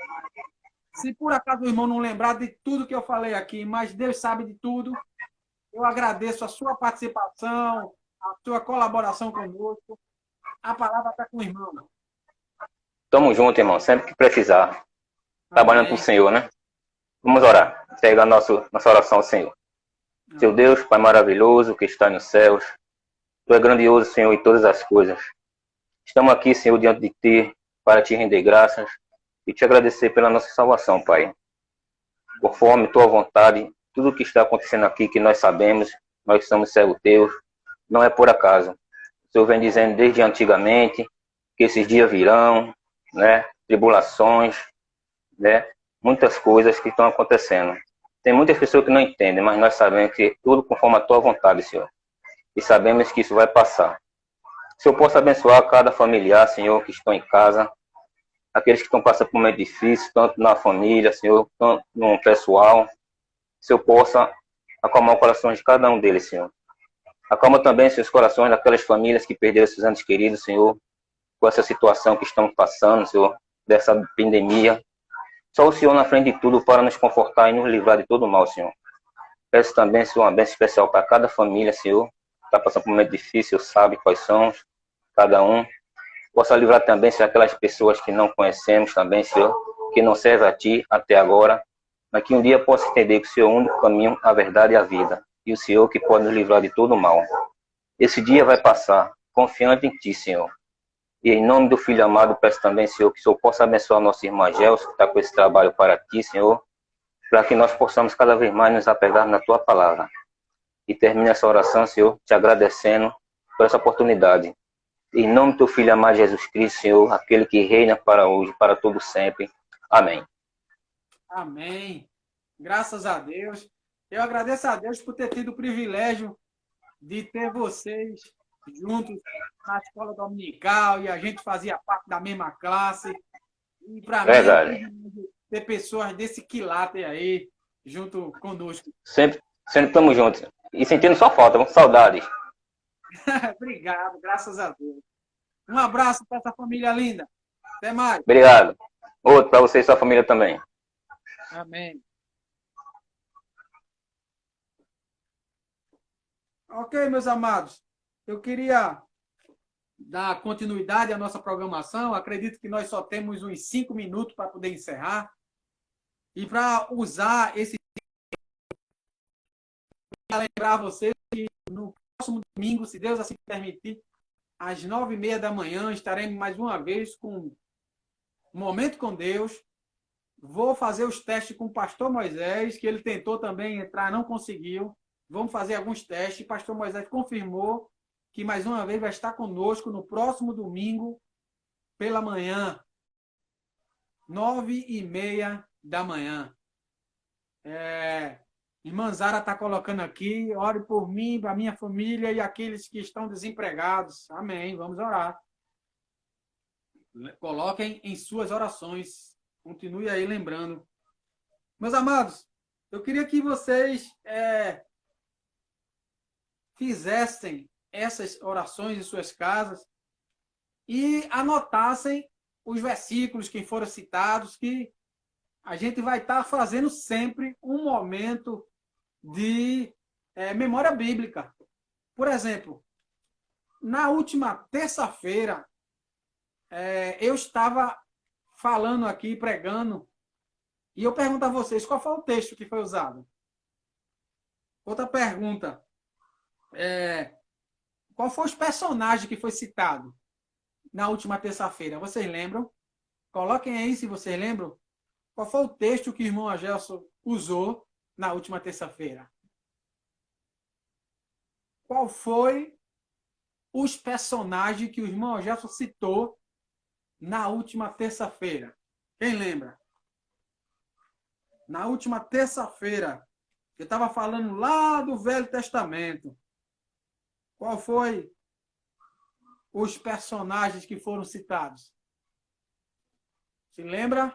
Se por acaso o irmão não lembrar de tudo que eu falei aqui, mas Deus sabe de tudo, eu agradeço a sua participação, a sua colaboração conosco. A palavra está com o irmão. Tamo junto, irmão, sempre que precisar. Trabalhando Amém. com o Senhor, né? Vamos orar. Entregar nossa oração ao Senhor. Seu Deus, Pai maravilhoso, que está nos céus, Tu és grandioso, Senhor, em todas as coisas. Estamos aqui, Senhor, diante de Ti, para Te render graças e Te agradecer pela nossa salvação, Pai. Conforme Tua vontade, tudo o que está acontecendo aqui, que nós sabemos, nós somos servos Teus, não é por acaso. O Senhor vem dizendo desde antigamente que esses dias virão, né? Tribulações, né? Muitas coisas que estão acontecendo. Tem muitas pessoas que não entendem, mas nós sabemos que tudo conforme a Tua vontade, Senhor. E sabemos que isso vai passar. Se eu posso abençoar cada familiar, Senhor, que estão em casa, aqueles que estão passando por um momento difícil, tanto na família, Senhor, tanto no pessoal, se eu possa acalmar o coração de cada um deles, Senhor. Acalma também seus corações daquelas famílias que perderam seus entes queridos, Senhor, com essa situação que estamos passando, Senhor, dessa pandemia. Só o Senhor na frente de tudo para nos confortar e nos livrar de todo o mal, Senhor. Peço também, Senhor, uma bênção especial para cada família, Senhor, que está passando por um momento difícil, sabe quais são cada um. Possa livrar também, Senhor, aquelas pessoas que não conhecemos também, Senhor, que não servem a Ti até agora, mas que um dia possa entender que o Senhor é o único caminho, a verdade e a vida, e o Senhor que pode nos livrar de todo o mal. Esse dia vai passar, confiante em Ti, Senhor. E em nome do Filho amado, peço também, Senhor, que o Senhor possa abençoar nosso irmão Gelson, que está com esse trabalho para Ti, Senhor, para que nós possamos cada vez mais nos apegar na Tua palavra. E termine essa oração, Senhor, te agradecendo por essa oportunidade. Em nome do Teu Filho amado Jesus Cristo, Senhor, aquele que reina para hoje, para todo sempre. Amém. Amém. Graças a Deus. Eu agradeço a Deus por ter tido o privilégio de ter vocês juntos na escola dominical e a gente fazia parte da mesma classe. E para mim, Verdade. ter pessoas desse quilate aí junto conosco. Sempre estamos juntos. E sentindo só falta, saudades. Obrigado, graças a Deus. Um abraço para essa família linda. Até mais. Obrigado. Outro para você e sua família também. Amém. Ok, meus amados. Eu queria dar continuidade à nossa programação. Acredito que nós só temos uns 5 minutos para poder encerrar. E para usar esse para lembrar vocês que no próximo domingo, se Deus assim permitir, às 9h30 da manhã, estaremos mais uma vez com um Momento com Deus. Vou fazer os testes com o pastor Moisés, que ele tentou também entrar, não conseguiu. Vamos fazer alguns testes. O pastor Moisés confirmou que mais uma vez vai estar conosco no próximo domingo, pela manhã, 9h30 da manhã. Irmã Zara está colocando aqui, ore por mim, para minha família e aqueles que estão desempregados. Amém, vamos orar. Coloquem em suas orações. Continue aí lembrando. Meus amados, eu queria que vocês fizessem essas orações em suas casas e anotassem os versículos que foram citados, que a gente vai estar fazendo sempre um momento de memória bíblica. Por exemplo, na última terça-feira, eu estava falando aqui, pregando, e eu pergunto a vocês, qual foi o texto que foi usado? Outra pergunta, qual foi os personagens que foi citado na última terça-feira? Vocês lembram? Coloquem aí se vocês lembram. Qual foi o texto que o irmão Agelson usou na última terça-feira? Qual foi os personagens que o irmão Agelson citou na última terça-feira? Quem lembra? Na última terça-feira, eu estava falando lá do Velho Testamento. Qual foi os personagens que foram citados? Se lembra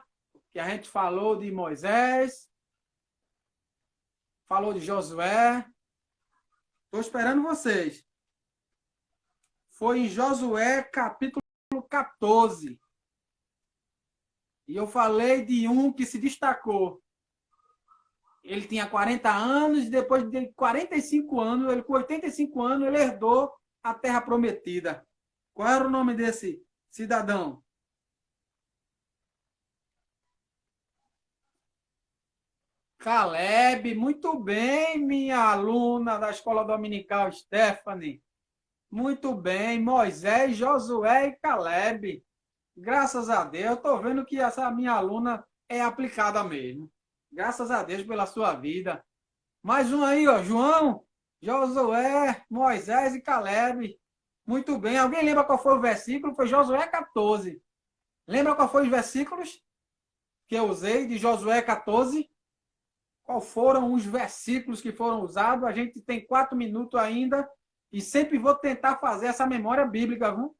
que a gente falou de Moisés, falou de Josué. Estou esperando vocês. foi em Josué capítulo 14. E eu falei de um que se destacou. Ele tinha 40 anos, e depois de 45 anos, ele com 85 anos, ele herdou a terra prometida. Qual era o nome desse cidadão? Caleb. Muito bem, minha aluna da escola dominical, Stephanie. Muito bem, Moisés, Josué e Caleb. Graças a Deus, estou vendo que essa minha aluna é aplicada mesmo. Graças a Deus pela sua vida. Mais um aí, ó, João, Josué, Moisés e Caleb. Muito bem. Alguém lembra qual foi o versículo? Foi Josué 14. Lembra qual foi os versículos que eu usei de Josué 14? Qual foram os versículos que foram usados? A gente tem 4 minutos ainda e sempre vou tentar fazer essa memória bíblica, viu?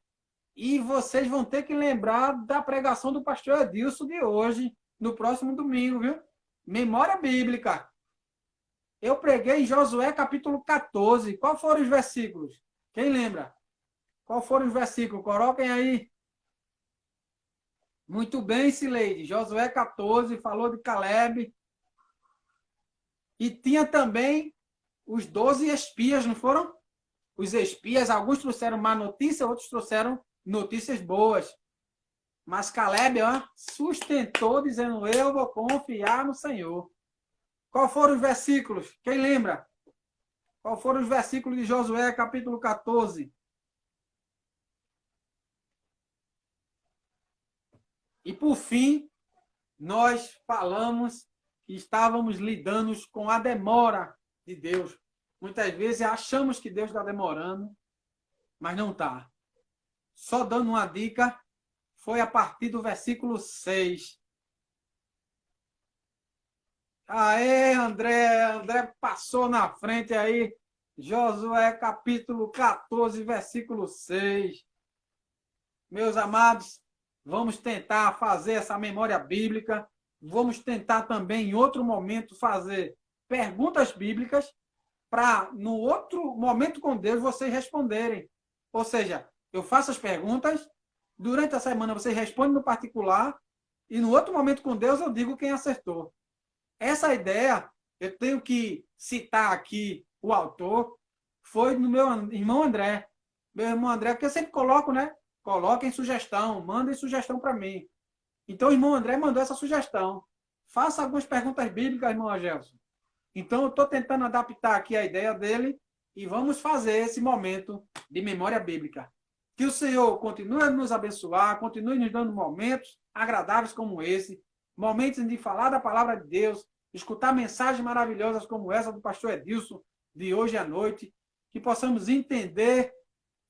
E vocês vão ter que lembrar da pregação do pastor Edilson de hoje, no próximo domingo, viu? Memória bíblica. Eu preguei em Josué capítulo 14. Qual foram os versículos? Quem lembra? Qual foram os versículos? Coloquem aí. Muito bem, Sileide. Josué 14 falou de Caleb. E tinha também os 12 espias, não foram? Os espias, alguns trouxeram má notícia, outros trouxeram notícias boas. Mas Caleb, ó, sustentou, dizendo, eu vou confiar no Senhor. Qual foram os versículos? Quem lembra? Qual foram os versículos de Josué, capítulo 14? E, por fim, nós falamos que estávamos lidando com a demora de Deus. Muitas vezes achamos que Deus está demorando, mas não está. Só dando uma dica, foi a partir do versículo 6. Aê, André passou na frente aí. Josué capítulo 14, versículo 6. Meus amados, vamos tentar fazer essa memória bíblica. Vamos tentar também, em outro momento, fazer perguntas bíblicas para, no outro momento com Deus, vocês responderem. Ou seja, eu faço as perguntas, durante a semana vocês respondem no particular, e no outro momento com Deus eu digo quem acertou. Essa ideia, eu tenho que citar aqui o autor, foi no meu irmão André. Meu irmão André, que eu sempre coloco, né? Coloquem sugestão, mandem sugestão para mim. Então o irmão André mandou essa sugestão. Faça algumas perguntas bíblicas, irmão Gelson. Então eu estou tentando adaptar aqui a ideia dele e vamos fazer esse momento de memória bíblica. Que o Senhor continue a nos abençoar, continue nos dando momentos agradáveis como esse, momentos de falar da palavra de Deus, escutar mensagens maravilhosas como essa do pastor Edilson, de hoje à noite, que possamos entender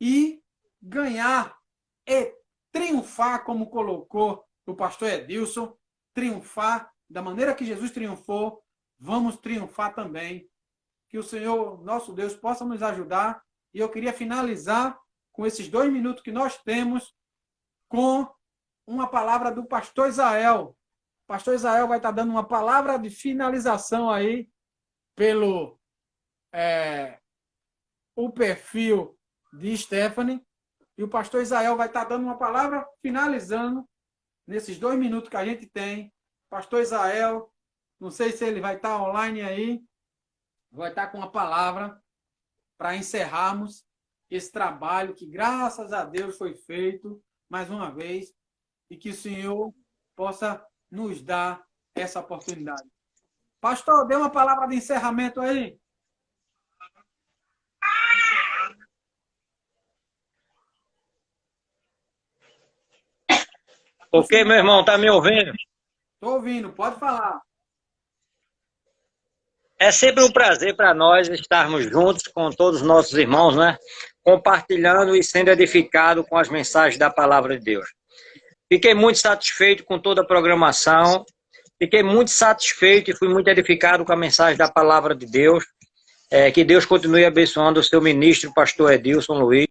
e ganhar e triunfar, como colocou o pastor Edilson, triunfar da maneira que Jesus triunfou, vamos triunfar também. Que o Senhor, nosso Deus, possa nos ajudar. E eu queria finalizar com esses 2 minutos que nós temos com uma palavra do pastor Israel. O pastor Israel vai estar dando uma palavra de finalização aí pelo o perfil de Stephanie. E o pastor Israel vai estar dando uma palavra finalizando nesses 2 minutos que a gente tem. Pastor Israel, não sei se ele vai estar online aí, vai estar com a palavra para encerrarmos esse trabalho que, graças a Deus, foi feito mais uma vez e que o Senhor possa nos dar essa oportunidade. Pastor, dê uma palavra de encerramento aí. Ok, meu irmão, tá me ouvindo? Estou ouvindo, pode falar. É sempre um prazer para nós estarmos juntos com todos os nossos irmãos, né? Compartilhando e sendo edificado com as mensagens da palavra de Deus. Fiquei muito satisfeito com toda a programação, fiquei muito satisfeito e fui muito edificado com a mensagem da palavra de Deus. Que Deus continue abençoando o seu ministro, pastor Edilson Luiz.